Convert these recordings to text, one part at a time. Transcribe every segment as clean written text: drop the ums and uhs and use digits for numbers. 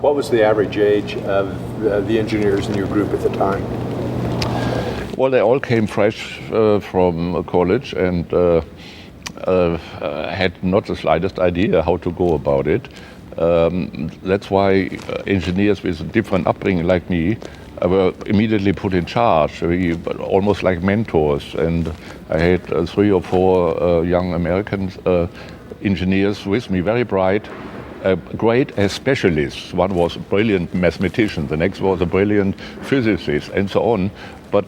What was the average age of the engineers in your group at the time? Well, they all came fresh from college and had not the slightest idea how to go about it. That's why engineers with a different upbringing like me were immediately put in charge, almost like mentors. And I had 3 or 4 young American engineers with me, very bright, great as specialists. One was a brilliant mathematician, the next was a brilliant physicist, and so on. But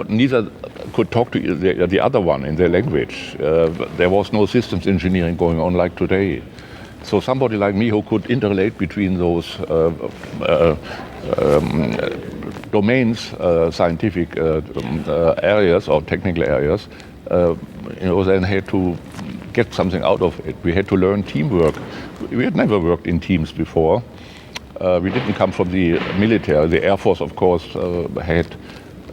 neither could talk to the other one in their language. There was no systems engineering going on like today. So somebody like me who could interrelate between those domains, scientific areas or technical areas, then had to get something out of it. We had to learn teamwork. We had never worked in teams before. We didn't come from the military. The Air Force, of course, had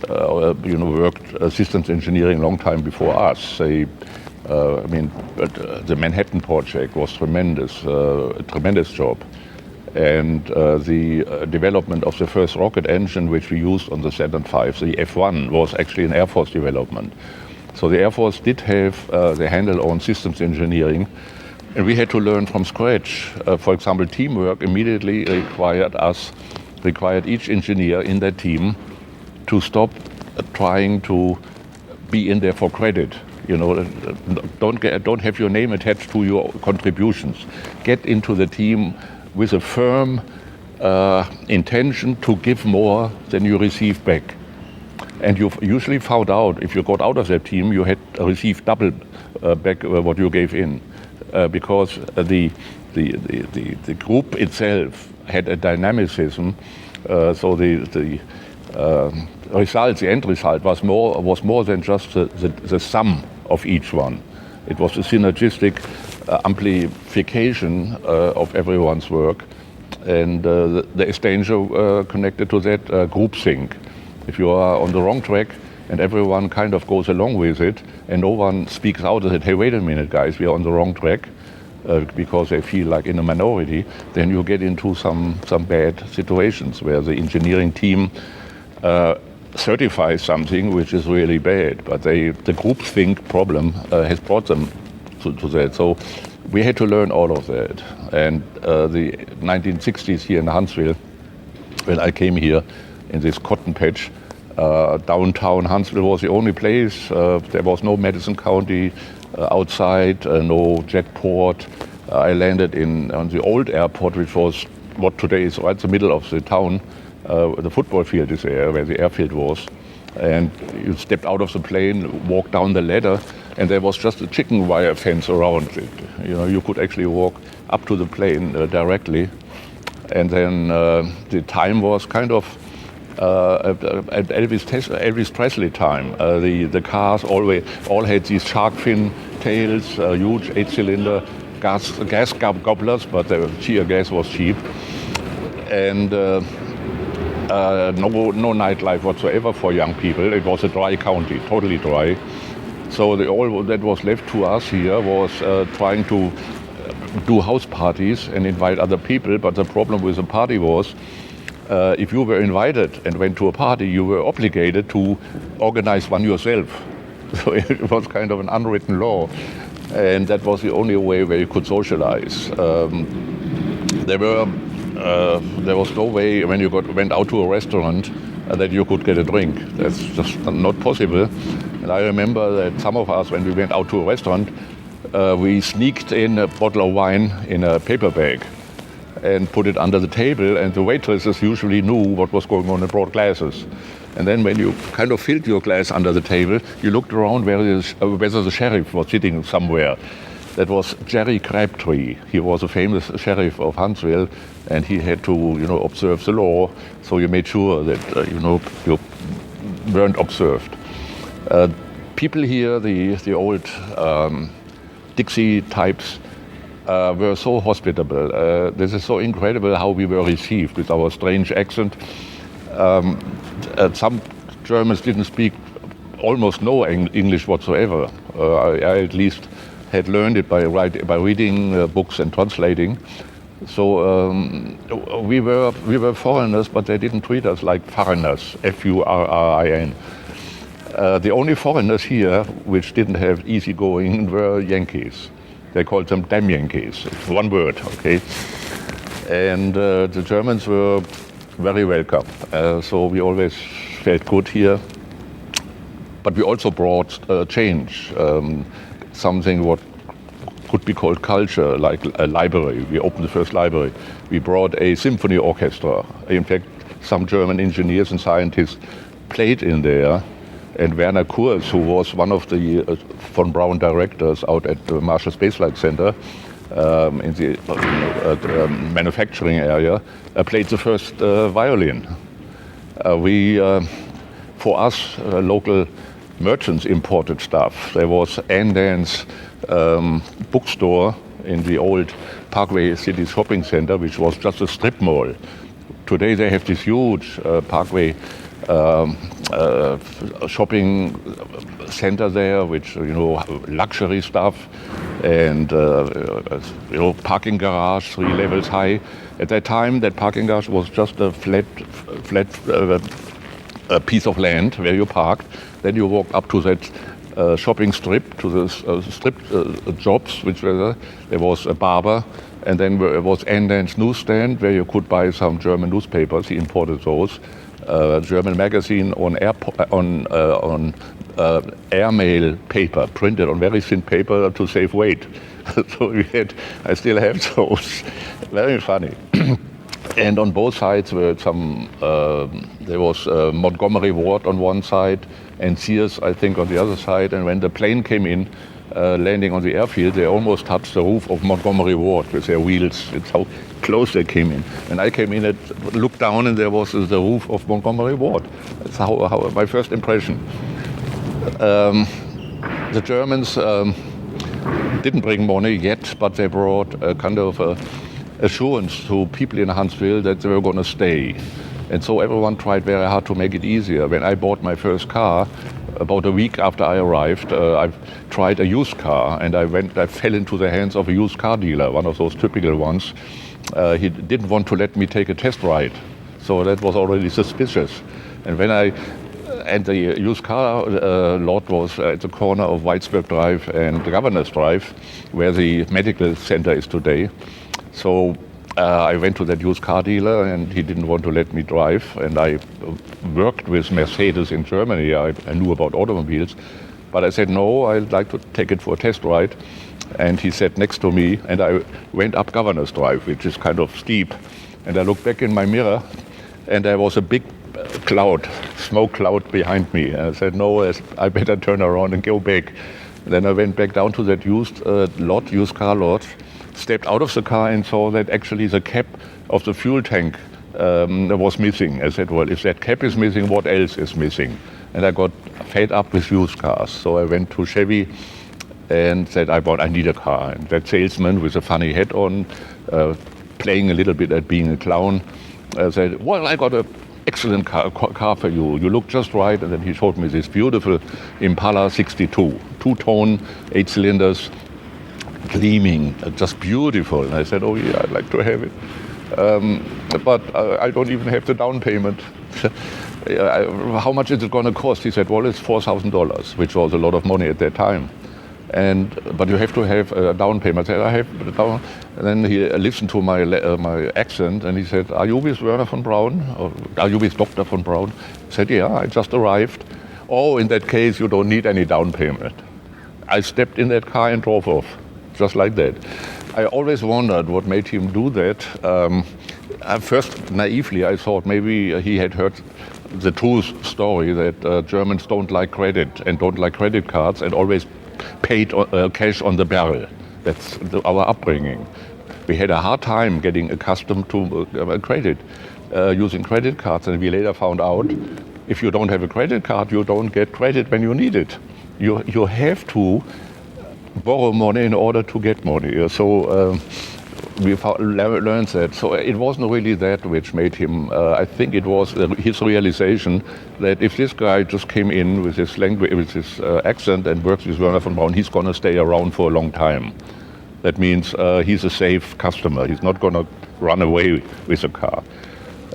worked systems engineering a long time before us. The Manhattan Project was tremendous, a tremendous job. And the development of the first rocket engine, which we used on the Saturn V, the F-1, was actually an Air Force development. So the Air Force did have the handle on systems engineering, and we had to learn from scratch. For example, teamwork immediately required each engineer in that team to stop trying to be in there for credit. Don't have your name attached to your contributions. Get into the team with a firm intention to give more than you receive back. And you usually found out, if you got out of that team, you had received double back what you gave in, because the group itself had a dynamicism. So the end result was more than just the sum of each one. It was a synergistic amplification of everyone's work, and there is danger connected to that groupthink. If you are on the wrong track and everyone kind of goes along with it and no one speaks out and says, hey, wait a minute, guys, we are on the wrong track, because they feel like in a minority, then you get into some bad situations where the engineering team certifies something which is really bad, but the groupthink problem has brought them to that. So we had to learn all of that. And the 1960s here in Huntsville, when I came here in this cotton patch, downtown Huntsville was the only place. There was no Madison County outside, no jetport. I landed on the old airport, which was what today is right in the middle of the town. The football field is there, where the airfield was. And you stepped out of the plane, walked down the ladder, and there was just a chicken wire fence around it. You could actually walk up to the plane directly. And then the time was kind of at Elvis Presley time. The cars all had these shark fin tails, huge 8-cylinder gas gobblers, but the sheer gas was cheap. And no nightlife whatsoever for young people. It was a dry county, totally dry. So all that was left to us here was trying to do house parties and invite other people. But the problem with the party was, if you were invited and went to a party, you were obligated to organize one yourself. So it was kind of an unwritten law. And that was the only way where you could socialize. There was no way when you went out to a restaurant that you could get a drink. That's just not possible. And I remember that some of us, when we went out to a restaurant, we sneaked in a bottle of wine in a paper bag and put it under the table, and the waitresses usually knew what was going on and brought glasses. And then when you kind of filled your glass under the table, you looked around whether the sheriff was sitting somewhere. That was Jerry Crabtree. He was a famous sheriff of Huntsville, and he had to, observe the law. So you made sure that, you weren't observed. People here, the old Dixie types, were so hospitable. This is so incredible how we were received with our strange accent. Some Germans didn't speak almost no English whatsoever. I at least had learned it by reading books and translating. So we were foreigners, but they didn't treat us like foreigners, F-U-R-R-I-N. The only foreigners here which didn't have easy going were Yankees. They called them damn Yankees. It's one word, okay? And the Germans were very welcome. So we always felt good here. But we also brought change, something what could be called culture, like a library. We opened the first library. We brought a symphony orchestra. In fact, some German engineers and scientists played in there. And Werner Kurz, who was one of the von Braun directors out at the Marshall Space Flight Center in the manufacturing area, played the first violin. For us, local merchants imported stuff. There was Andan's bookstore in the old Parkway City shopping center, which was just a strip mall. Today they have this huge Parkway shopping center there, which luxury stuff and parking garage 3 levels high. At that time, that parking garage was just a flat piece of land where you parked. Then you walked up to that shopping strip, to the strip jobs, which were there was a barber, and then there was Andan's newsstand where you could buy some German newspapers. He imported those. German magazine on airmail paper, printed on very thin paper to save weight. So I still have those. Very funny. And on both sides were there was Montgomery Ward on one side and Sears, I think, on the other side. And when the plane came in, landing on the airfield, they almost touched the roof of Montgomery Ward with their wheels. It's how close they came in. And I came in and looked down, and there was the roof of Montgomery Ward. That's how my first impression. The Germans didn't bring money yet, but they brought a kind of assurance to people in Huntsville that they were going to stay. And so everyone tried very hard to make it easier. When I bought my first car, about a week after I arrived, I tried a used car, and I fell into the hands of a used car dealer, one of those typical ones. He didn't want to let me take a test ride, so that was already suspicious. And the used car lot was at the corner of Whitesburg Drive and Governor's Drive, where the medical center is today. So I went to that used car dealer, and he didn't want to let me drive. And I worked with Mercedes in Germany. I knew about automobiles. But I said, no, I'd like to take it for a test ride. And he sat next to me, and I went up Governor's Drive, which is kind of steep. And I looked back in my mirror, and there was a big smoke cloud behind me. And I said, no, I better turn around and go back. And then I went back down to that used car lot, stepped out of the car and saw that actually the cap of the fuel tank was missing. I said, well, if that cap is missing, what else is missing? And I got fed up with used cars. So I went to Chevy and said, I need a car. And that salesman with a funny hat on, playing a little bit at being a clown, said, well, I got an excellent car for you. You look just right. And then he showed me this beautiful Impala 62, 2-tone, 8 cylinders, gleaming, just beautiful. And I said, oh yeah, I'd like to have it. But I don't even have the down payment. How much is it going to cost? He said, well, it's $4,000, which was a lot of money at that time. But you have to have a down payment. I said, I have the down. And then he listened to my accent, and he said, are you with Werner von Braun? Or are you with Dr. von Braun? I said, yeah, I just arrived. Oh, in that case, you don't need any down payment. I stepped in that car and drove off, just like that. I always wondered what made him do that. At first, naively, I thought maybe he had heard the true story that Germans don't like credit and don't like credit cards and always paid cash on the barrel. That's our upbringing. We had a hard time getting accustomed to credit, using credit cards, and we later found out if you don't have a credit card, you don't get credit when you need it. You have to borrow money in order to get money. So we learned that. So it wasn't really that which made him, I think it was his realization that if this guy just came in with his language, with his accent and works with Werner von Braun, he's going to stay around for a long time. That means he's a safe customer. He's not going to run away with the car.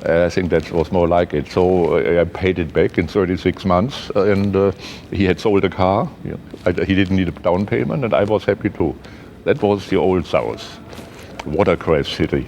I think that was more like it. So I paid it back in 36 months, and he had sold a car. He didn't need a down payment, and I was happy too. That was the old South, watercress city.